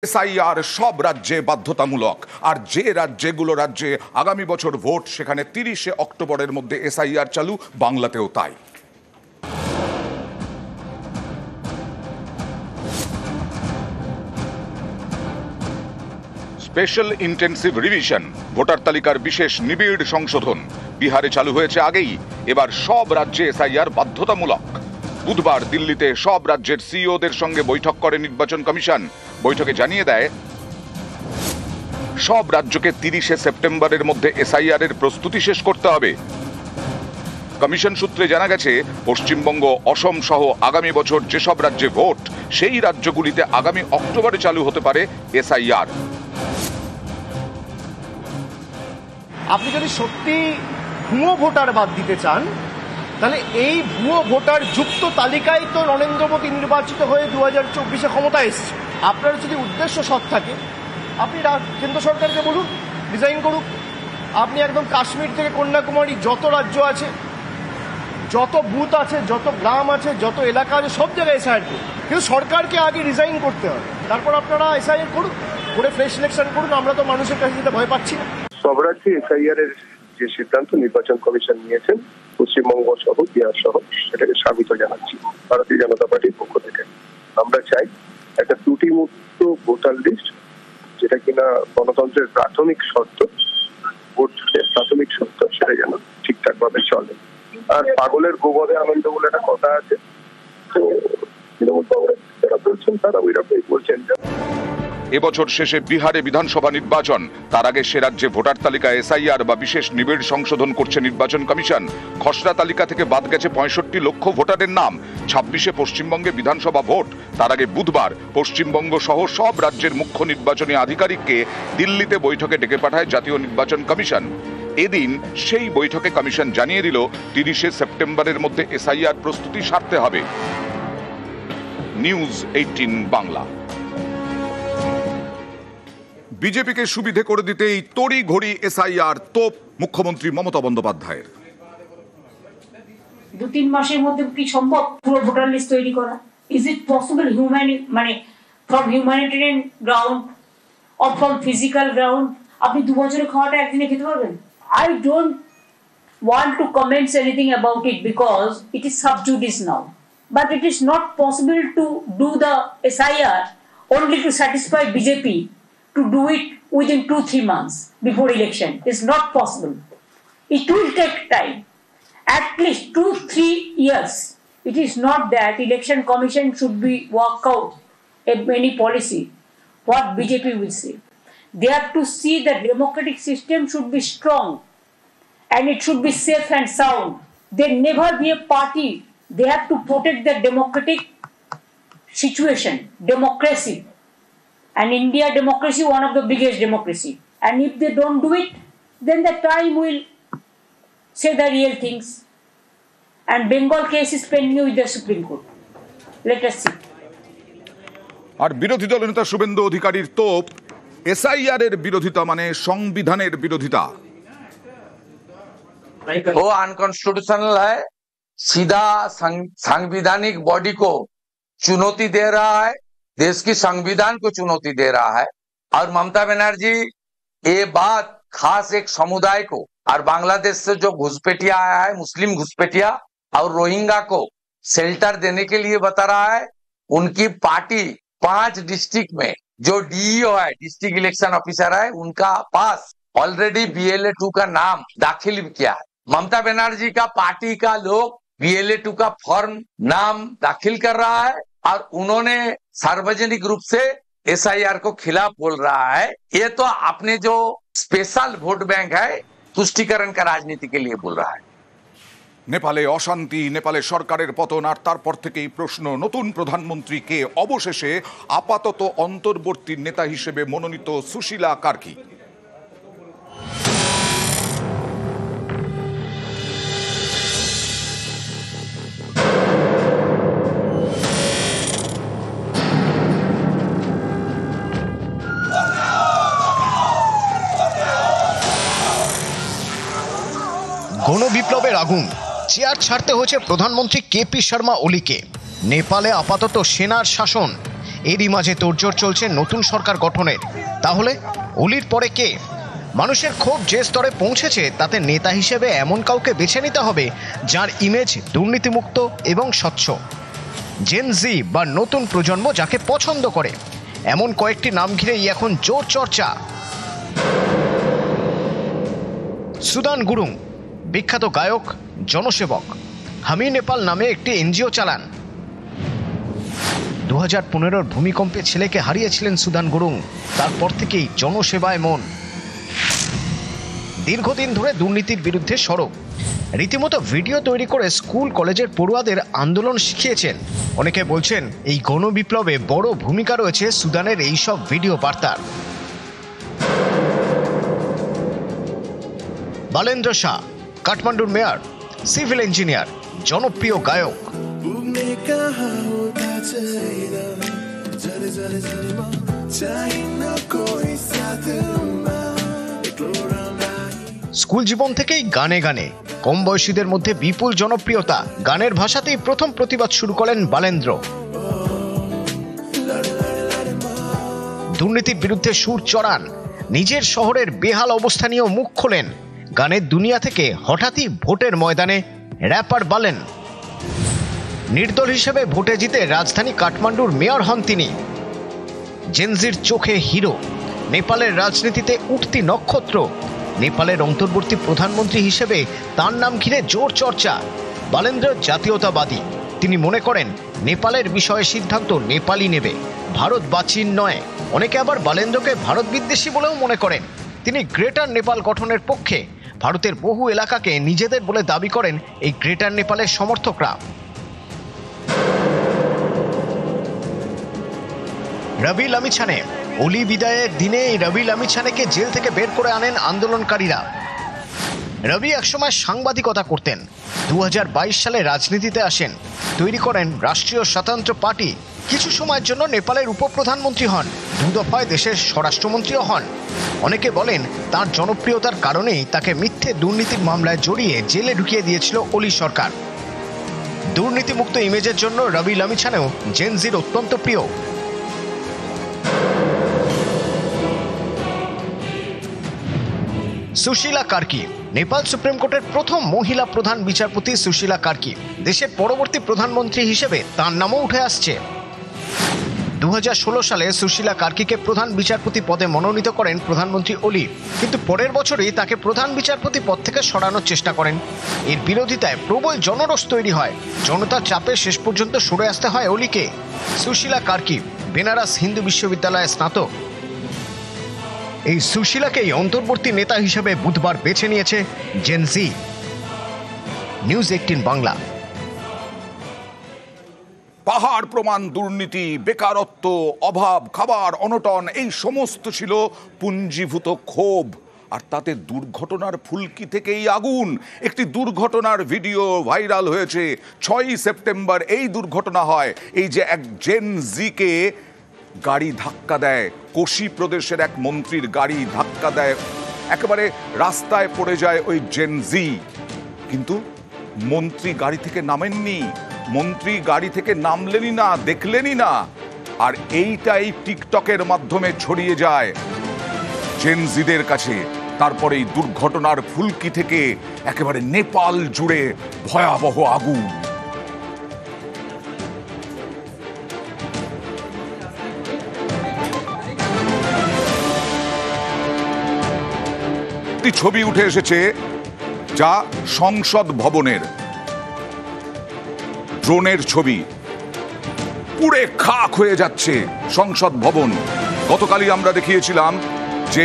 SIR সব রাজ্যে বাধ্যতামূলক, আর যে রাজ্যে আগামী বছর ভোট সেখানে 30শে অক্টোবরের মধ্যে এসআইআর চালু, বাংলাতেও তাই। স্পেশাল ইন্টেন্সিভ রিভিশন, ভোটার তালিকার বিশেষ নিবিড় সংশোধন বিহারে চালু হয়েছে আগেই, এবার সব রাজ্যে এসআইআর বাধ্যতামূলক। বুধবার দিল্লিতে সব রাজ্যের সিইওদের সঙ্গে বৈঠক করে নির্বাচন কমিশন। বৈঠকে জানিয়ে দেয় সব রাজ্যকে 30শে সেপ্টেম্বরের মধ্যে এসআইআর এর প্রস্তুতি শেষ করতে হবে। কমিশন সূত্রে জানা গেছে, পশ্চিমবঙ্গ, অসম সহ আগামী বছর যেসব রাজ্যে ভোট, সেই রাজ্যগুলিতে আগামী অক্টোবরে চালু হতে পারে এসআইআর। আপনি যদি সত্যি ভুয়ো ভোটার বাদ দিতে চান, তাহলে এই ভুয়ো ভোটার যুক্ত তালিকায় তো নরেন্দ্র মোদী নির্বাচিত হয়ে 2024-এ ক্ষমতায় এসছে। আপনার যদি উদ্দেশ্য সৎ থাকে, আপনি কেন্দ্র সরকারকে বলুন ডিজাইন করুক। আপনি একদম কাশ্মীর থেকে কন্যাকুমারী যত রাজ্য আছে, যত বুথ আছে, যত গ্রাম আছে, যত এলাকা আছে, সব জায়গায় এসআইআর করুন। কিন্তু সরকারকে আগে ডিজাইন করতে হবে, তারপর আপনারা এসআইআর করুন, করে ফ্রেশ ইলেকশন করুন। আমরা তো মানুষের কাছে যেতে ভয় পাচ্ছি না। সব রাজ্যে এসআইআর এর যে সিদ্ধান্ত নির্বাচন কমিশন নিয়েছেন, পশ্চিমবঙ্গ সহ বিহার সহ, সেটাকে স্বাগত জানাচ্ছি ভারতীয় জনতা পার্টির পক্ষ থেকে। আমরা চাই একটা ত্রুটিমুক্ত ভোটার লিস্ট, যেটা কিনা গণতন্ত্রের প্রাথমিক শর্ত, ভোটের প্রাথমিক শর্ত, সেটা যেন ঠিকঠাক ভাবে চলে। আর পাগলের গোবরে আনন্দ বলে একটা কথা আছে, তো তৃণমূল কংগ্রেস যারা বলছেন তারা ওই রকমই বলছেন। এবছর শেষে বিহারে বিধানসভা নির্বাচন, তার আগে সে রাজ্যে ভোটার তালিকা এসআইআর বা বিশেষ নিবিড় সংশোধন করছে নির্বাচন কমিশন। খসড়া তালিকা থেকে বাদ গেছে 65 লক্ষ ভোটারের নাম। 26শে পশ্চিমবঙ্গে বিধানসভা ভোট, তার আগে বুধবার পশ্চিমবঙ্গ সহ সব রাজ্যের মুখ্য নির্বাচনী আধিকারিককে দিল্লিতে বৈঠকে ডেকে পাঠায় জাতীয় নির্বাচন কমিশন। এদিন সেই বৈঠকে কমিশন জানিয়ে দিল 30শে সেপ্টেম্বরের মধ্যে এসআইআর প্রস্তুতি সারতে হবে। নিউজ 18 বাংলা। বিজেপিকে সুবিধে করে দিতেই তড়ি ঘড়ি এসআইআর তোপ মুখ্যমন্ত্রী মমতা বন্দ্যোপাধ্যায়ের। 2-3 মাসের মধ্যে কি সম্ভব পুরো ভোটার লিস্ট তৈরি করা? Is it possible from humanitarian ground or from physical ground? আপনি 2 বছরের খাওয়াটা একদিনে খেতে পারবেন? I don't want to comment anything about it because it is sub judice now. But it is not possible to do the SIR only to satisfy BJP, to do it within 2-3 months before election. It's not possible. It will take time, at least 2-3 years. It is not that election commission should be work out any policy, what BJP will say. They have to see that democratic system should be strong and it should be safe and sound. They never be a party. They have to protect the democratic situation, democracy. And India democracy, one of the biggest democracy. And if they don't do it, then the time will say the real things. And Bengal case is pending with the Supreme Court. Let us see. আর বিরোধী দল নেতা শুভেন্দু অধিকারীর তোপ, SIR এর বিরোধিতা মানে সংবিধানের বিরোধিতা। वो अनकॉन्स्टिट्यूशनल है, सीधा संवैधानिक बॉडी को चुनौती दे रहा है, देश की संविधान को चुनौती दे रहा है। और ममता बनर्जी ये बात खास एक समुदाय को और बांग्लादेश से जो घुसपैठिया आया है, मुस्लिम घुसपैठिया और रोहिंग्या को शेल्टर देने के लिए बता रहा है। उनकी पार्टी 5 डिस्ट्रिक्ट में जो डीईओ है, डिस्ट्रिक्ट इलेक्शन ऑफिसर है, उनका पास ऑलरेडी BLA 2 का नाम दाखिल किया है। ममता बनर्जी का पार्टी का लोग BLA 2 का फॉर्म नाम दाखिल कर रहा है और उन्होंने सार्वजनिक रूप से SIR को खिलाफ बोल रहा है। ये तो अपने जो स्पेशल वोट बैंक है, तुष्टिकरण का राजनीति के लिए बोल रहा है। নেপালে অশান্তি, নেপালে সরকারের পতন, আর তারপর থেকেই প্রশ্ন নতুন প্রধানমন্ত্রী কে। অবশেষে আপাতত অন্তর্বর্তী নেতা হিসেবে মনোনীত সুশীলা কার্কি। গণবিপ্লবের আগুন, চেয়ার ছাড়তে হয়েছে প্রধানমন্ত্রী KP শর্মা ওলিকে। নেপালে আপাতত সেনার শাসন, এরই মাঝে তোড়জোড় চলছে নতুন সরকার গঠনের। তাহলে ওলির পরে কে? মানুষের ক্ষোভ যে স্তরে পৌঁছেছে তাতে নেতা হিসেবে এমন কাউকে বেছে নিতে হবে যার ইমেজ দুর্নীতিমুক্ত এবং স্বচ্ছ, জেন জি বা নতুন প্রজন্ম যাকে পছন্দ করে। এমন কয়েকটি নাম ঘিরেই এখন জোর চর্চা। সুদান গুরুং বিখ্যাত গায়ক, জনসেবক, হামি নেপাল নামে একটি এনজিও চালান। 2015 ভূমিকম্পে ছেলেকে হারিয়েছিলেন সুদান গুরুং। তারপর থেকেই জনসেবায় মন। দীর্ঘদিন ধরে দুর্নীতির বিরুদ্ধে সরব। রীতিমতো ভিডিও তৈরি করে স্কুল কলেজের পড়ুয়াদের আন্দোলন শিখিয়েছেন। অনেকে বলছেন এই গণবিপ্লবে বড় ভূমিকা রয়েছে সুদানের এইসব ভিডিও বার্তার। বালেন্দ্র শাহ কাঠমান্ডুর মেয়র, সিভিল ইঞ্জিনিয়ার, জনপ্রিয় গায়ক। স্কুল জীবন থেকেই গানে গানে কম বয়সীদের মধ্যে বিপুল জনপ্রিয়তা। গানের ভাষাতেই প্রথম প্রতিবাদ শুরু করেন বালেন্দ্র। দুর্নীতির বিরুদ্ধে সুর চড়ান। নিজের শহরের বেহাল অবস্থা নিয়েও মুখ খোলেন। গানের দুনিয়া থেকে হঠাৎই ভোটের ময়দানে র্যাপার বালেন। নির্দল হিসেবে ভোটে জিতে রাজধানী কাঠমান্ডুর মেয়র হন তিনি। জেনজির চোখে হিরো। নেপালের রাজনীতিতে উঠতি নক্ষত্র। নেপালের অন্তর্বর্তী প্রধানমন্ত্রী হিসেবে তার নাম ঘিরে জোর চর্চা। বালেন্দ্র জাতীয়তাবাদী। তিনি মনে করেন নেপালের বিষয়ে সিদ্ধান্ত নেপালই নেবে, ভারত বা চীন নয়। অনেকে আবার বালেন্দ্রকে ভারত বিদ্বেষী বলেও মনে করেন। তিনি গ্রেটার নেপাল গঠনের পক্ষে। ভারতের বহু এলাকাকে নিজেদের বলে দাবি করেন এই গ্রেটার নেপালের সমর্থকরা। রবি লামিছানে। ওলি বিদায়ের দিনে রবি লামিছানেকে জেল থেকে বের করে আনেন আন্দোলনকারীরা। রবি একসময় সাংবাদিকতা করতেন। 2022 সালে রাজনীতিতে আসেন। তৈরি করেন রাষ্ট্রীয় স্বতন্ত্র পার্টি। কিছু সময়ের জন্য নেপালের উপপ্রধানমন্ত্রী হন। 2 দফায় দেশের স্বরাষ্ট্রমন্ত্রীও হন। অনেকে বলেন তার জনপ্রিয়তার কারণেই তাকে মিথ্যে দুর্নীতির মামলায় জড়িয়ে জেলে ঢুকিয়ে দিয়েছিল ওলি সরকার। দুর্নীতিমুক্ত ইমেজের জন্য রবি লামিছানেও জেনজির অত্যন্ত প্রিয়। সুশীলা কার্কি। নেপাল সুপ্রিম কোর্টের প্রথম মহিলা প্রধান বিচারপতি সুশীলা কার্কি। দেশের পরবর্তী প্রধানমন্ত্রী হিসেবে তার নামও উঠে আসছে। 2016 সালে সুশীলা কার্কিকে প্রধান বিচারপতি পদে মনোনীত করেন প্রধানমন্ত্রী ওলি, কিন্তু পরের বছরই তাকে প্রধান বিচারপতি পদ থেকে সরানোর চেষ্টা করেন। এর বিরোধিতায় প্রবল জনরোষ তৈরি হয়। জনতার চাপে শেষ পর্যন্ত সরে আসতে হয় ওলিকে। সুশীলা কার্কি বেনারস হিন্দু বিশ্ববিদ্যালয়ে স্নাতক। এই সুশীলাকেই অন্তর্বর্তী নেতা হিসেবে বুধবার বেছে নিয়েছে জেনজি। নিউজ 18 বাংলা। পাহাড় প্রমাণ দুর্নীতি, বেকারত্ব, অভাব, খাবার অনটন, এই সমস্ত ছিল পুঞ্জীভূত ক্ষোভ। আর তাতে দুর্ঘটনার ফুলকি থেকেই আগুন। একটি দুর্ঘটনার ভিডিও ভাইরাল হয়েছে। 6ই সেপ্টেম্বর এই দুর্ঘটনা হয়। এই যে এক জেনজিকে গাড়ি ধাক্কা দেয়, কোশি প্রদেশের এক মন্ত্রীর গাড়ি ধাক্কা দেয়, একেবারে রাস্তায় পড়ে যায় ওই জেনজি। কিন্তু মন্ত্রী গাড়ি থেকে নামেননি। মন্ত্রী গাড়ি থেকে নামলেনই না, দেখলেনই না। আর এইটাই টিকটকের মাধ্যমে ছড়িয়ে যায় জেনজিদের কাছে। তারপরে এই দুর্ঘটনার ফুলকি থেকে একেবারে নেপাল জুড়ে ভয়াবহ আগুন। একটি ছবি উঠে এসেছে যা সংসদ ভবনের ড্রোনের ছবি। পুড়ে খাক হয়ে যাচ্ছে সংসদ ভবন। গতকালই আমরা দেখিয়েছিলাম যে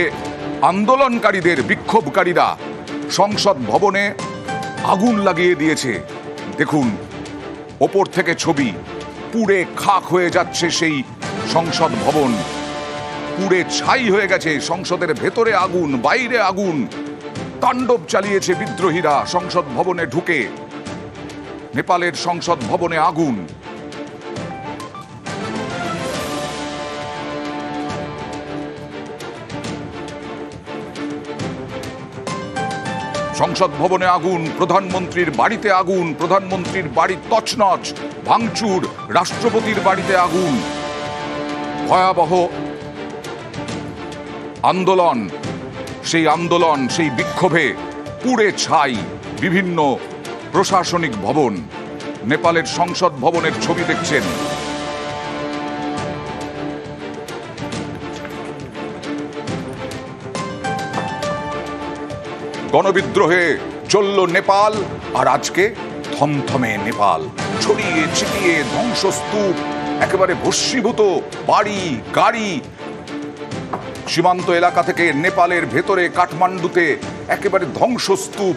আন্দোলনকারীদের, বিক্ষোভকারীরা সংসদ ভবনে আগুন লাগিয়ে দিয়েছে। দেখুন ওপর থেকে ছবি, পুড়ে খাক হয়ে যাচ্ছে সেই সংসদ ভবন। পুড়ে ছাই হয়ে গেছে। সংসদের ভেতরে আগুন, বাইরে আগুন। তাণ্ডব চালিয়েছে বিদ্রোহীরা সংসদ ভবনে ঢুকে। নেপালের সংসদ ভবনে আগুন। সংসদ ভবনে আগুন, প্রধানমন্ত্রীর বাড়িতে আগুন, প্রধানমন্ত্রীর বাড়ি তছনছ, ভাঙচুর, রাষ্ট্রপতির বাড়িতে আগুন। ভয়াবহ আন্দোলন, সেই বিক্ষোভে পুড়ে ছাই বিভিন্ন প্রশাসনিক ভবন। নেপালের সংসদ ভবনের ছবি দেখছেন। গণবিদ্রোহে চলল নেপাল, আর আজকে থমথমে নেপাল। ছড়িয়ে ছিটিয়ে ধ্বংসস্তূপ, একেবারে ভস্মীভূত বাড়ি গাড়ি। সীমান্ত এলাকা থেকে নেপালের ভেতরে কাঠমান্ডুতে একেবারে ধ্বংসস্তূপ,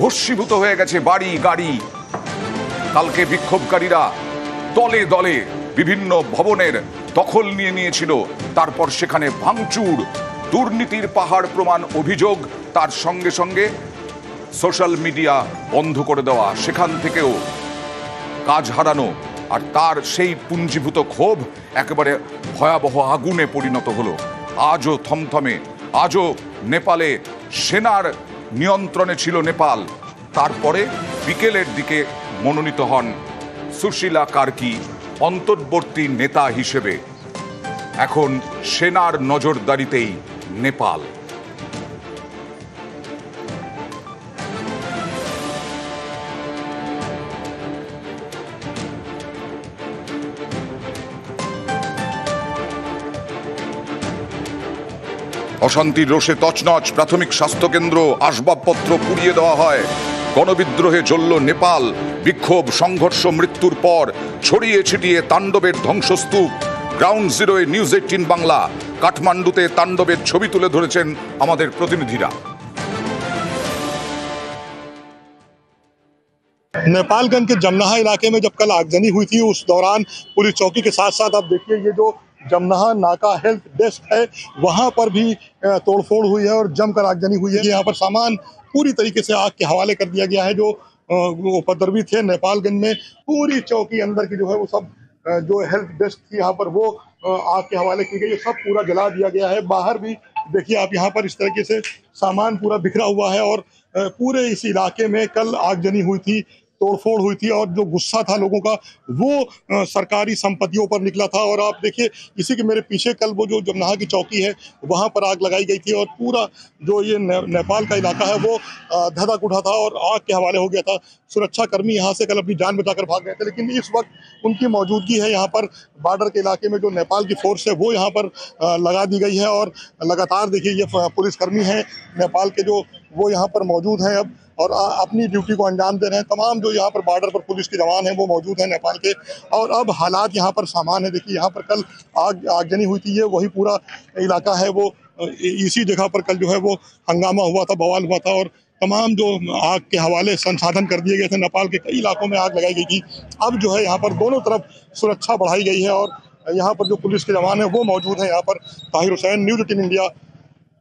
ভস্মীভূত হয়ে গেছে বাড়ি গাড়ি। কালকে বিক্ষোভকারীরা দলে দলে বিভিন্ন ভবনের দখল নিয়ে নিয়েছিল, তারপর সেখানে ভাঙচুর, দুর্নীতির পাহাড় প্রমাণ অভিযোগ, তার সঙ্গে সঙ্গে সোশ্যাল মিডিয়া বন্ধ করে দেওয়া, সেখান থেকেও কাজ হারানো, আর তার সেই পুঞ্জীভূত ক্ষোভ একেবারে ভয়াবহ আগুনে পরিণত হলো। আজও থমথমে, আজও নেপালে সেনার নিয়ন্ত্রণে ছিল নেপাল। তারপরে বিকেলের দিকে মনোনীত হন সুশীলা কার্কি অন্তর্বর্তী নেতা হিসেবে। এখন সেনার নজরদারিতেই নেপাল। অশান্তির রোষে তছনছ প্রাথমিক স্বাস্থ্যকেন্দ্র, আসবাবপত্র পুড়িয়ে দেওয়া হয়। গণবিদ্রোহে জ্বলল নেপাল। বিক্ষোভ, সংঘর্ষ, মৃত্যুর পর ছড়িয়ে ছিটিয়ে তাণ্ডবের ধ্বংসস্তূপ। গ্রাউন্ড জিরোয়ে নিউজ 18 বাংলা কাঠমান্ডুতে তাণ্ডবের ছবি তুলে ধরেছেন আমাদের প্রতিনিধিরা। नेपालगंज के जमनाहा इलाके में जब कल आगजनी हुई थी, उस दौरान पुलिस चौकी के साथ साथ आप देखिए ये जो जमनाहा नाका हेल्प डेस्क है वहां पर भी तोड़फोड़ हुई है और जमकर आगजनी हुई है। यहाँ पर सामान पूरी तरीके से आग के हवाले कर दिया गया है। जो उपद्रवी थे नेपालगंज में, पूरी चौकी अंदर की जो है वो सब जो हेल्प डेस्क थी यहाँ पर वो आग के हवाले की गई है। सब पूरा जला दिया गया है। बाहर भी देखिए आप, यहाँ पर इस तरीके से सामान पूरा बिखरा हुआ है और पूरे इस इलाके में कल आगजनी हुई थी, तोड़फोड़ हुई थी और जो गुस्सा था लोगों का वो सरकारी संपत्तियों पर निकला था। और आप देखिए इसी के मेरे पीछे कल वो जो जमनाहा की चौकी है वहां पर आग लगाई गई थी और पूरा जो ये नेपाल का इलाका है वो धधक उठा था और आग के हवाले हो गया था। सुरक्षा कर्मी यहाँ से कल अपनी जान बचाकर भाग गए थे, लेकिन इस वक्त उनकी मौजूदगी है यहाँ पर बॉर्डर के इलाके में। जो नेपाल की फोर्स है वो यहाँ पर लगा दी गई है और लगातार देखिए ये पुलिसकर्मी हैं नेपाल के जो वो यहाँ पर मौजूद हैं अब और अपनी ड्यूटी को अंजाम दे रहे हैं। तमाम जो यहाँ पर बॉर्डर पर पुलिस के जवान हैं वो मौजूद हैं नेपाल के। और अब हालात यहाँ पर सामान है। देखिए यहाँ पर कल आगजनी हुई थी, ये वही पूरा इलाका है वो, इसी जगह पर कल जो है वो हंगामा हुआ था, बवाल हुआ था और तमाम जो आग के हवाले संसाधन कर दिए गए थे। नेपाल के कई इलाकों में आग लगाई गई थी। अब जो है यहाँ पर दोनों तरफ सुरक्षा बढ़ाई गई है और यहाँ पर जो पुलिस के जवान हैं वो मौजूद हैं यहाँ पर। Tahir Hussain, news 18 India,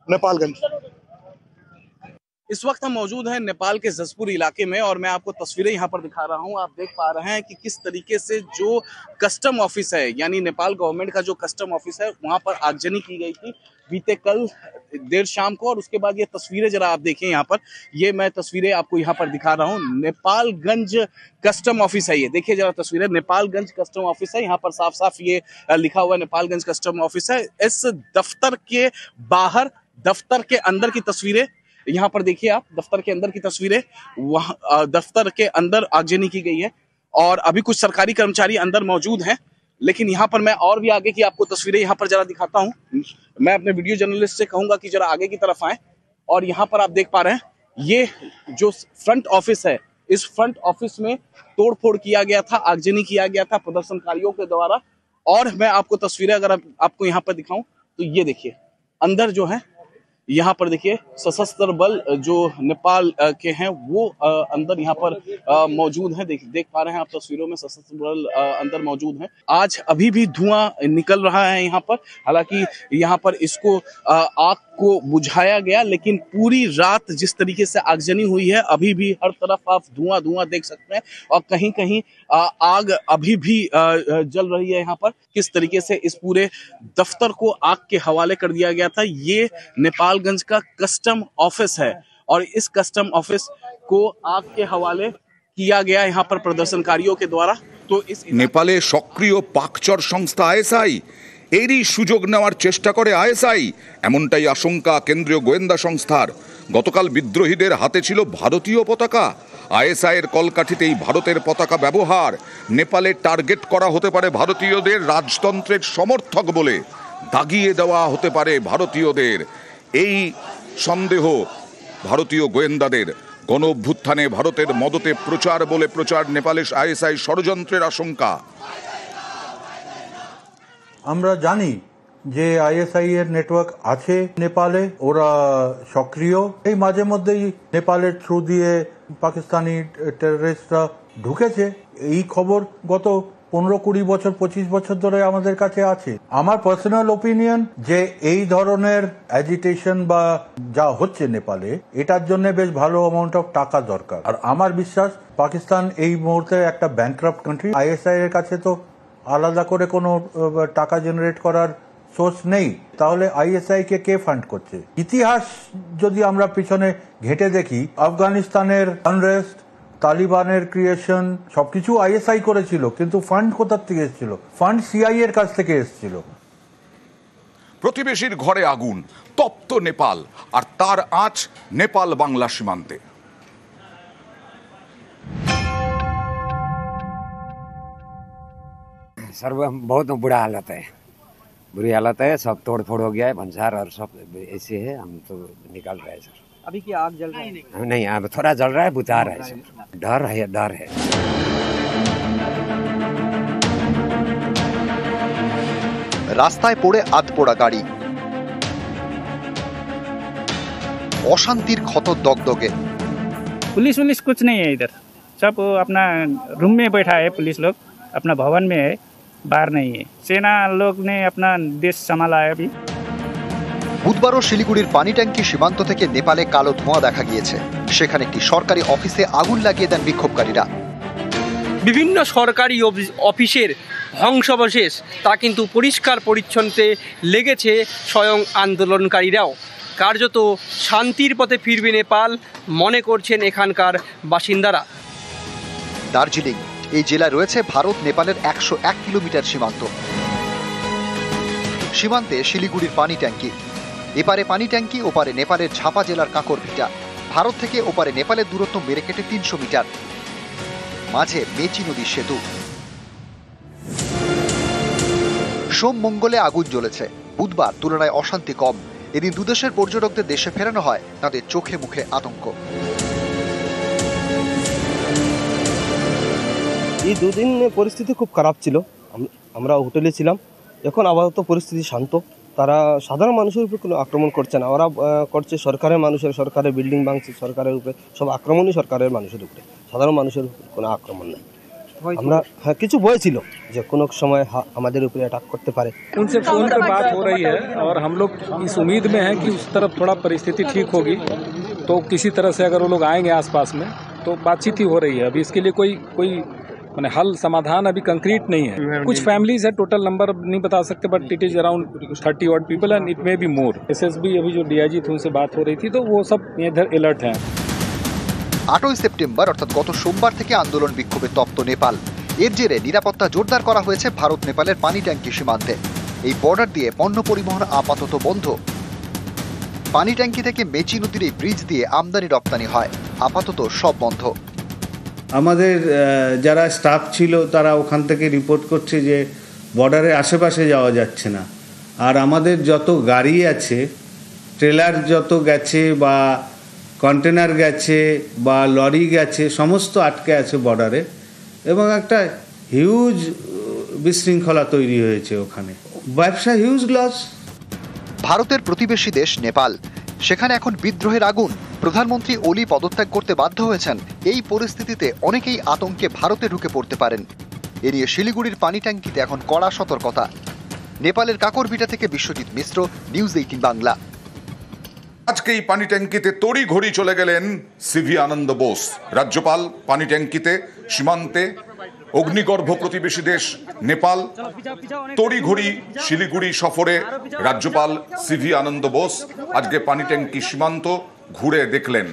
Nepalgunj. इस वक्त हम मौजूद हैं नेपाल के जसपुर इलाके में और मैं आपको तस्वीरें यहाँ पर दिखा रहा हूँ। आप देख पा रहे हैं कि किस तरीके से जो कस्टम ऑफिस है, यानी नेपाल गवर्नमेंट का जो कस्टम ऑफिस है, वहाँ पर आगजनी की गई थी बीते कल देर शाम को। और उसके बाद ये तस्वीरें जरा आप देखें यहाँ पर, ये मैं तस्वीरें आपको यहाँ पर दिखा रहा हूँ। नेपालगंज कस्टम ऑफिस है ये, देखिए जरा तस्वीरें, नेपालगंज कस्टम ऑफिस है। यहाँ पर साफ साफ ये लिखा हुआ है नेपालगंज कस्टम ऑफिस है। इस दफ्तर के बाहर, दफ्तर के अंदर की तस्वीरें यहाँ पर देखिए आप, दफ्तर के अंदर की तस्वीरें, वहाँ दफ्तर के अंदर आगजनी की गई है और अभी कुछ सरकारी कर्मचारी अंदर मौजूद हैं। लेकिन यहाँ पर मैं और भी आगे की आपको तस्वीरें यहाँ पर जरा दिखाता हूँ। मैं अपने वीडियो जर्नलिस्ट से कहूंगा कि जरा आगे की तरफ आए और यहाँ पर आप देख पा रहे हैं ये जो फ्रंट ऑफिस है, इस फ्रंट ऑफिस में तोड़फोड़ किया गया था, आगजनी किया गया था प्रदर्शनकारियों के द्वारा। और मैं आपको तस्वीरें अगर आपको यहाँ पर दिखाऊं तो ये देखिए अंदर जो है, यहाँ पर देखिए सशस्त्र बल जो नेपाल के हैं वो अंदर यहाँ पर मौजूद है। देख पा रहे हैं आप तस्वीरों में, सशस्त्र बल अंदर मौजूद है। आज अभी भी धुआं निकल रहा है यहाँ पर, हालांकि यहाँ पर इसको आग को बुझाया गया, लेकिन पूरी रात जिस तरीके से आगजनी हुई है अभी भी हर तरफ आप धुआं देख सकते हैं और कहीं कहीं आग अभी भी जल रही है। यहाँ पर किस तरीके से इस पूरे दफ्तर को आग के हवाले कर दिया गया था। ये नेपालगंज का कस्टम ऑफिस है और इस कस्टम ऑफिस को आग के हवाले किया गया यहाँ पर प्रदर्शनकारियों के द्वारा। तो इस নেপালে সক্রিয় পাকচর সংস্থা আইএসআই এরই সুযোগ নেওয়ার চেষ্টা করে আইএসআই, এমনটাই আশঙ্কা কেন্দ্রীয় গোয়েন্দা সংস্থার। গতকাল বিদ্রোহীদের হাতে ছিল ভারতীয় পতাকা, আইএসআইয়ের কলকাঠিতেই ভারতের পতাকা ব্যবহার। নেপালে টার্গেট করা হতে পারে ভারতীয়দের রাজতন্ত্রের সমর্থক বলে, দাগিয়ে দেওয়া হতে পারে ভারতীয়দের, এই সন্দেহ ভারতীয় গোয়েন্দাদের। গণ অভ্যুত্থানে ভারতের মদতে প্রচার বলে প্রচার, নেপালে আইএসআই ষড়যন্ত্রের আশঙ্কা। আমরা জানি যে আইএসআই এর নেটওয়ার্ক আছে নেপালে, ওরা সক্রিয়। এই মাঝে মধ্যেই নেপালের থ্রু দিয়ে পাকিস্তানি টেররিস্টরা ঢুকেছে, এই খবর গত 15-20 বছর 25 বছর ধরে আমাদের কাছে আছে। আমার পার্সোনাল ওপিনিয়ন যে এই ধরনের অ্যাজিটেশন বা যা হচ্ছে নেপালে, এটার জন্য বেশ ভালো অ্যামাউন্ট অফ টাকা দরকার। আর আমার বিশ্বাস পাকিস্তান এই মুহূর্তে একটা ব্যাংক্রাপ্ট কান্ট্রি, আইএসআই এর কাছে তো আলাদা করে কোনো টাকা জেনারেট করার সোর্স নেই, তাহলে আইএসআই কে ফান্ড করছে? ইতিহাস যদি আমরা পিছনে ঘেঁটে দেখি, আফগানিস্তানের আনরেস্ট, তালিবানের ক্রিয়েশন, সবকিছু আইএসআই করেছিল, কিন্তু ফান্ড কোথা থেকে এসেছিল? ফান্ড সিআই এর কাছ থেকে এসেছিল। প্রতিবেশীর ঘরে আগুন, তপ্ত নেপাল, আর তার আঁচ নেপাল বাংলা সীমান্তে। सर बहुत बुरा हालत है, बुरी हालत है, सब तोड़ फोड़ हो गया है, भंसार और सब ऐसे है, हम तो निकाल रहे हैं सर। अभी क्या आग जल रहा है? नहीं, अब थोड़ा जल रहा है, बुझा रहा है सर। डर है। রাস্তায় পড়ে আধপোড়া গাড়ি, অশান্তির ক্ষত দগদগে। पुलिस कुछ नहीं है इधर, सब अपना रूम में बैठा है, पुलिस लोग अपना भवन में है, बाहर नहीं है। सेना लोग ने अपना देश संभाला है अभी। বুধবারও শিলিগুড়ির পানি ট্যাঙ্কি সীমান্ত থেকে নেপালে কালো ধোঁয়া দেখা গিয়েছে। সেখানে একটি সরকারি অফিসে আগুন লাগিয়ে দেন বিক্ষোভকারীরা। বিভিন্ন সরকারি অফিসের ধ্বংসাবশেষ তা কিন্তু পরিষ্কার পরিচ্ছন্নতে লেগেছে স্বয়ং আন্দোলনকারীরাও। কার্যত শান্তির পথে ফিরবে নেপাল মনে করছেন এখানকার বাসিন্দারা। দার্জিলিং এই জেলা রয়েছে ভারত নেপালের 101 কিলোমিটার সীমান্ত। সীমান্তে শিলিগুড়ির পানি ট্যাঙ্কি, এপারে পানি ট্যাঙ্কি, ওপারে নেপালের ঝাপা জেলার কাঁকরভিটা। ভারত থেকে ওপারে নেপালের দূরত্ব মেরে কেটে 300 মিটার। মাঝে মেচি নদীর সেতু। সোম মঙ্গলে আগুন জ্বলেছে, বুধবার তুলনায় অশান্তি কম। এদিন দুদেশের পর্যটকদের দেশে ফেরানো হয়, তাদের চোখে মুখে আতঙ্ক। এই দুদিন পরিস্থিতি খুব খারাপ ছিল, আমরা হোটেলে ছিলাম। এখন আপাতত পরিস্থিতি শান্ত। তারা সাধারণ মানুষের উপর কোনো আক্রমণ করছে না, ওরা করছে সরকারের মানুষের, সরকারের বিল্ডিং ভাঙছে সরকারের উপরে, সব আক্রমণই সরকারের মানুষের উপরে, সাধারণ মানুষের উপর কোনো আক্রমণ নেই। আমরা কিছু ভয় ছিল যে কোনো সময় আমাদের উপরে অ্যাটাক করতে পারে। उनसे फोन पे बात हो रही है और हम लोग इस उम्मीद में हैं कि उस तरफ थोड़ा परिस्थिति ठीक होगी, तो किसी तरह से अगर वो लोग आएंगे आसपास में तो बातचीत ही हो रही है। अभी इसके लिए कोई मैंने हल समाधान अभी कंक्रीट नहीं है। कुछ फैमिलीज है, टोटल नंबर नहीं बता सकते, but it is around 30 odd people and it may be more. SSB अभी जो डीआईजी थे उनसे बात हो रही थी, तो वो सब इधर अलर्ट हैं। 8 সেপ্টেম্বর অর্থাৎ গত সোমবার থেকে আন্দোলন বিক্ষোভে তপ্ত নেপাল। এর জেরে নিরাপত্তা জোরদার করা হয়েছে ভারত নেপালের পানি ট্যাঙ্কি সীমান্তে। এই বর্ডার দিয়ে পণ্য পরিবহন আপাতত বন্ধ। পানি ট্যাঙ্কি থেকে মেচি নদীর এই ব্রিজ দিয়ে আমদানি রপ্তানি হয়, আপাতত সব বন্ধ। আমাদের যারা স্টাফ ছিল তারা ওখান থেকে রিপোর্ট করছে যে বর্ডারের আশেপাশে যাওয়া যাচ্ছে না। আর আমাদের যত গাড়ি আছে, ট্রেলার যত গেছে বা কন্টেনার গেছে বা লরি গেছে, সমস্ত আটকে আছে বর্ডারে, এবং একটা হিউজ বিশৃঙ্খলা তৈরি হয়েছে ওখানে। ব্যবসা হিউজ লস। ভারতের প্রতিবেশী দেশ নেপাল, সেখানে এখন বিদ্রোহের আগুন। প্রধানমন্ত্রী ওলি পদত্যাগ করতে বাধ্য হয়েছেন। এই পরিস্থিতিতে অনেকেই আতঙ্কে ভারতে ঢুকে পড়তে পারেন। এ নিয়ে শিলিগুড়ির পানি ট্যাঙ্কিতে এখন কড়া সতর্কতা। নেপালের কাকরভিটা থেকে বিশ্বজিৎ মিশ্র, নিউজ 18 বাংলা। আজকে এই পানি ট্যাঙ্কিতে তড়ি ঘড়ি চলে গেলেন সিভি আনন্দ বোস। রাজ্যপাল পানি ট্যাঙ্কিতে সীমান্তে অগ্নিগর্ভ প্রতিবেশী দেশ নেপাল, তড়ি ঘড়ি শিলিগুড়ি সফরে রাজ্যপাল সিভি আনন্দ বোস আজকে পানি ট্যাঙ্কি সীমান্ত ঘুরে দেখলেন।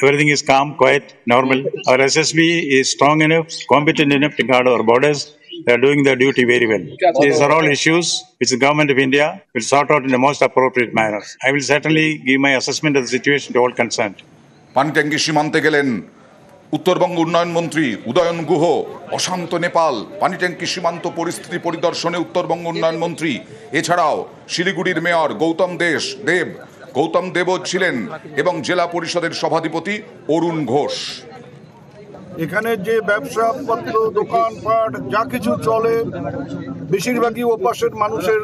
Everything is calm, quiet, normal. Our SSB is strong enough, competent enough to guard our borders. They are doing their duty very well. These are all issues which the government of India will sort out in the most appropriate manner. I will certainly give my assessment of the situation to all concerned. Panitanki সীমান্তে গেলেন উত্তরবঙ্গ উন্নয়ন মন্ত্রী উদয়ন গুহ। অশান্ত নেপাল, পানিট্যাঙ্কি সীমান্ত পরিস্থিতি পরিদর্শনে উত্তরবঙ্গ উন্নয়ন মন্ত্রী। এছাড়াও শিলিগুড়ির মেয়র গৌতম দেবও ছিলেন এবং জেলা পরিষদের সভাধিপতি অরুণ ঘোষ। এখানে যে ব্যবসাপত্র, দোকানপাট যা কিছু চলে, বেশিরভাগই ওপাশের মানুষের,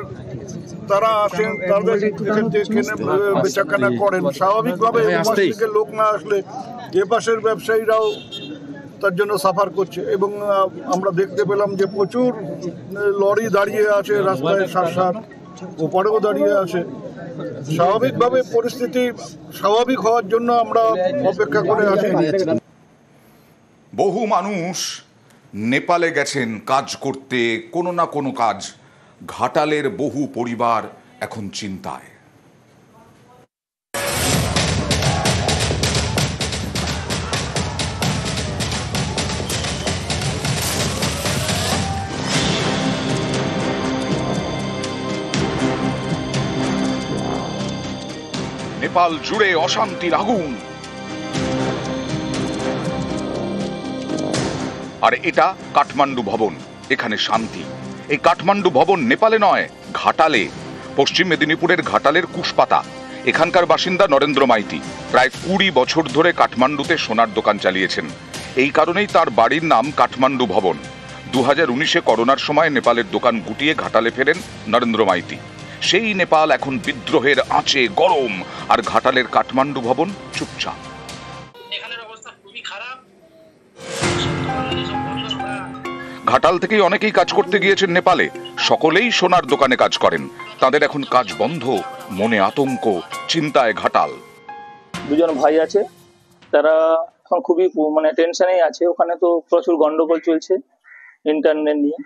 তারা আসেন, তাদের বেচাকেনা করেন। স্বাভাবিকভাবে ওপাশ থেকে লোক না আসলে এপাশের ব্যবসায়ীরাও তার জন্য সাফার করছে। এবং আমরা দেখতে পেলাম যে প্রচুর লরি দাঁড়িয়ে আছে রাস্তায়, সার ওপারেও দাঁড়িয়ে আছে। স্বাভাবিকভাবে পরিস্থিতি স্বাভাবিক হওয়ার জন্য আমরা অপেক্ষা করে আছি। বহু মানুষ নেপালে গেছেন কাজ করতে, কোনো না কোনো কাজ। ঘাটালের বহু পরিবার এখন চিন্তায়। নেপাল জুড়ে অশান্তির আগুন। আর এটা কাঠমান্ডু ভবন, এখানে শান্তি। এই কাঠমান্ডু ভবন নেপালে নয়, ঘাটালে। পশ্চিম মেদিনীপুরের ঘাটালের কুশপাতা। এখানকার বাসিন্দা নরেন্দ্র মাইতি প্রায় 20 বছর ধরে কাঠমান্ডুতে সোনার দোকান চালিয়েছেন। এই কারণেই তার বাড়ির নাম কাঠমান্ডু ভবন। 2019-এ করোনার সময় নেপালের দোকান গুটিয়ে ঘাটালে ফেরেন নরেন্দ্র মাইতি। সেই নেপাল এখন বিদ্রোহের আঁচে গরম, আর ঘাটালের কাঠমান্ডু ভবন চুপচাপ। ঘাটাল থেকেই অনেকেই কাজ করতে গিয়েছেন নেপালে। সকলেই সোনার দোকানে কাজ করেন। তাদের এখন কাজ বন্ধ, মনে আতঙ্ক, চিন্তায় ঘাটাল। দুজন ভাই আছে, তারা এখন খুবই টেনশনেই আছে। ওখানে তো প্রচুর গন্ডগোল চলছে ইন্টারনেট নিয়ে,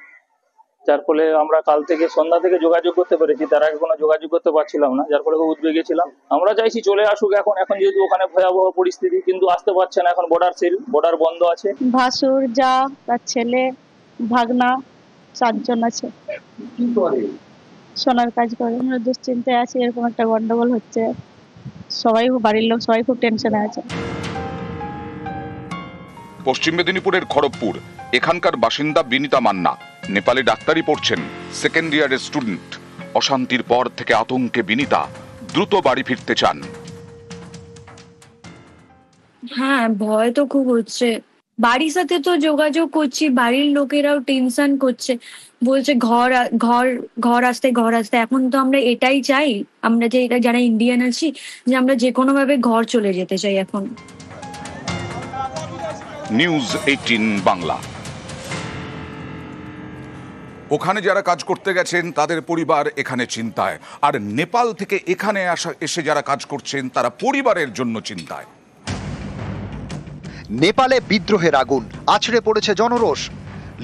যার ফলে আমরা কাল থেকে সন্ধ্যা থেকে যোগাযোগ করতে পেরেছি, তার আগে কোনো যোগাযোগ করতে পারছিলাম না, যার ফলে খুব উদ্বেগে ছিলাম। আমরা চাইছি চলে আসুক এখন যেহেতু ওখানে ভয়াবহ পরিস্থিতি, কিন্তু আসতে পারছে না। এখন বর্ডার বন্ধ আছে। ভাসুর, যা, তার ছেলে, ভাগনা, 7 জন আছে। কি করে? সোনার কাজ করে। আমরা দুশ্চিন্তায় আছি, এরকম একটা গন্ডগোল হচ্ছে। সবাই, বাড়ির লোক সবাই খুব টেনশনে আছে। পশ্চিম মেদিনীপুরের খড়গপুর, এখানকার বাসিন্দা বিনীতা মান্না নেপালে ডাক্তারি পড়ছেন, 2nd ইয়ারের স্টুডেন্ট। অশান্তির পর থেকে আতঙ্কে বিনীতা দ্রুত বাড়ি ফিরতে চান। হ্যাঁ, ভয় তো খুব হচ্ছে। বাড়ির সাথে তো যোগাযোগ করছি, বাড়ির লোকেরাও টেনশন করছে, বলছে ঘর আসতে। এখন তো আমরা এটাই চাই, আমরা যে যারা ইন্ডিয়ান আছি, যে আমরা যে কোনো ভাবে ঘর চলে যেতে চাই এখন। নিউজ 18 বাংলা। ওখানে যারা কাজ করতে গেছেন তাদের পরিবার এখানে চিন্তায়, আর নেপাল থেকে এখানে এসে যারা কাজ করছেন তারা পরিবারের জন্য চিন্তায়। নেপালে বিদ্রোহের আগুন, আছড়ে পড়েছে জনরোষ।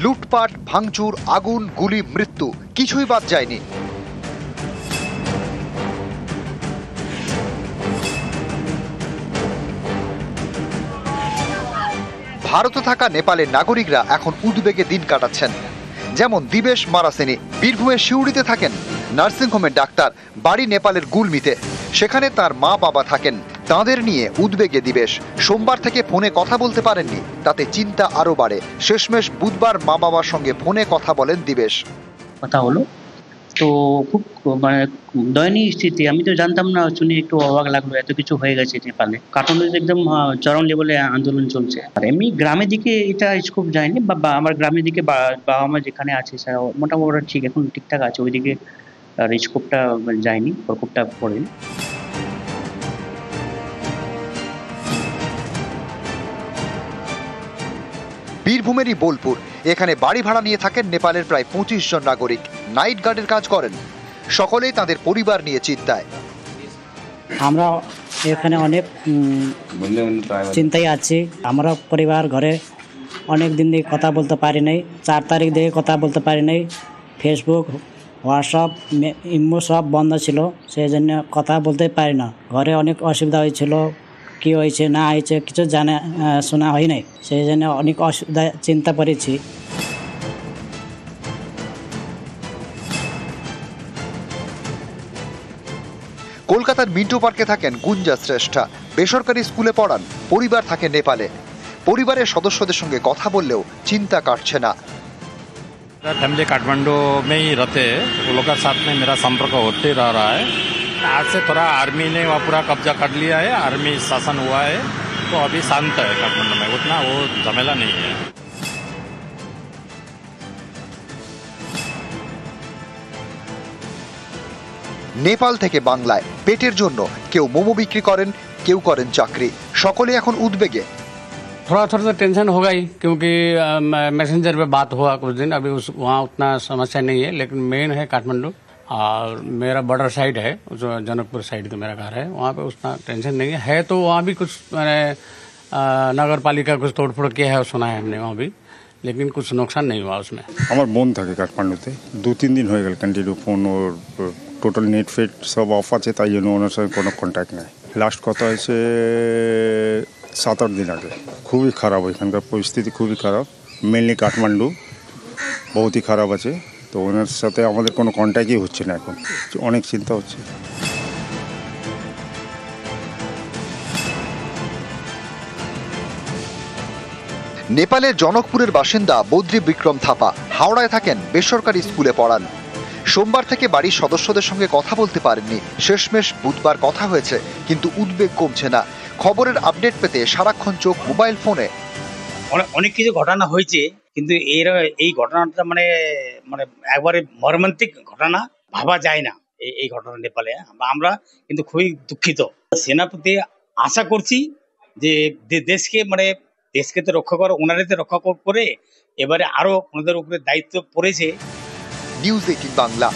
লুটপাট, ভাঙচুর, আগুন, গুলি, মৃত্যু, কিছুই বাদ যায়নি। ভারতে থাকা নেপালের নাগরিকরা এখন উদ্বেগে দিন কাটাচ্ছেন। যেমন দিবেশ মারাসেনি বীরভূমের সিউড়িতে থাকেন, নার্সিংহোমের ডাক্তার, বাড়ি নেপালের গুলমিতে। সেখানে তার মা বাবা থাকেন। তাঁদের নিয়ে উদ্বেগে দিবেশ। সোমবার থেকে ফোনে কথা বলতে পারেননি, তাতে চিন্তা আরো বাড়ে। শেষমেশ বুধবার মা বাবার সঙ্গে ফোনে কথা বলেন দিবেশ। কথা হলো তো খুব দয়নীয় স্থিতি। আমি তো জানতাম না, শুনে একটু অবাক লাগলো, এত কিছু হয়ে গেছে নেপালে। কার্টুনে একদম চরম লেভেলে আন্দোলন চলছে। আর এমনি গ্রামের দিকে এটা স্কোপ যায়নি, বা আমার গ্রামের দিকে বাবা মা যেখানে আছে মোটামুটি ঠিক, এখন ঠিকঠাক আছে। ওইদিকে স্কোপটা যায়নি, প্রকোপটা পড়েনি। বীরভূমেরই বোলপুর, এখানে বাড়ি ভাড়া নিয়ে থাকেন নেপালের প্রায় 25 জন নাগরিক। নাইট গার্ডের কাজ করেন। সকলেই তাদের পরিবার নিয়ে চিন্তায়। আমরা এখানে অনেক চিন্তায় আছি। আমরা পরিবার ঘরে অনেক দিন দিয়ে কথা বলতে পারি নাই। 4 তারিখ থেকে কথা বলতে পারি নাই। ফেসবুক, হোয়াটসঅ্যাপ, ইমো সব বন্ধ ছিল, সেই জন্য কথা বলতে পারি না। ঘরে অনেক অসুবিধা হয়েছিল, কী হয়েছে না হয়েছে কিছু জানা শোনা হয় নাই, সেই জন্য অনেক অসুবিধা চিন্তা করেছি। কলকাতার মিন্টো পার্কে থাকেন গুঞ্জা শ্রেষ্ঠা, বেসরকারি স্কুলে পড়ান, পরিবার থাকে নেপালে। পরিবারের সদস্যদের সঙ্গে কথা বললেও চিন্তা কাটছে না। फैमिली काठमांडू में ही रहते हैं, वो लोग के साथ में मेरा संपर्क होते रह रहा है। आज से थोड़ा आर्मी ने वहाँ पूरा कब्जा कर लिया है, आर्मी शासन हुआ है, तो अभी शांत है काठमांडू में, उतना वो झमेला नहीं है। নেপাল থেকে বাংলায় পেটের জন্য কেউ মোমো বিক্রি করেন, কেউ করেন চাকরি। সকলে এখন উদ্বেগে। थोड़ा थोड़ा तो टेंशन होगा ही, क्योंकि मैसेंजर पे बात हुआ कुछ दिन, अभी वहाँ उतना समस्या नहीं है, लेकिन मेन है काठमांडू और मेरा बॉर्डर साइड है, जो जनकपुर साइड का मेरा घर है, वहाँ पे उतना टेंशन नहीं है। तो वहाँ भी कुछ मैंने नगर पालिका कुछ तोड़फोड़ किया है सुना है हमने वहाँ भी, लेकिन कुछ नुकसान नहीं हुआ उसमें। আমার বোন থাকে কাঠমান্ডুতে, 2-3 দিন হয়ে গেল কন্টিনিউ ফোন, ওর টোটাল নেট ফেট সব অফ আছে, তাই জন্য ওনার সঙ্গে কোনো কন্ট্যাক্ট নেই। লাস্ট কথা হয়েছে 7-8 দিন আগে। খুবই খারাপ, ওইখানকার পরিস্থিতি খুবই খারাপ, মেনলি কাঠমান্ডু বহুতই খারাপ আছে। তো ওনার সাথে আমাদের কোনো কন্ট্যাক্টই হচ্ছে না, এখন অনেক চিন্তা হচ্ছে। নেপালের জনকপুরের বাসিন্দা বদ্রী বিক্রম থাপা হাওড়ায় থাকেন, বেসরকারি স্কুলে পড়ান। সোমবার থেকে বাড়ির সদস্যদের সঙ্গে কথা বলতে পারেননি। শেষমেশ বুধবার কথা হয়েছে, কিন্তু উদ্বেগ কমছে না। খবরের আপডেট পেতে সারাক্ষণ চোখ মোবাইল ফোনে। অনেক কিছু ঘটনা হয়েছে, কিন্তু এই ঘটনাটা মানে মানে একবারে মর্মান্তিক ঘটনা, ভাবা যায় না এই ঘটনা নেপালে। আমরা কিন্তু খুবই দুঃখিত। সেনাপতি আশা করছি যে দেশকে তো রক্ষা করে, ওনারে তো রক্ষা করে, এবারে আরো ওনাদের উপরে দায়িত্ব পড়েছে। নিউজ 18 বাংলা।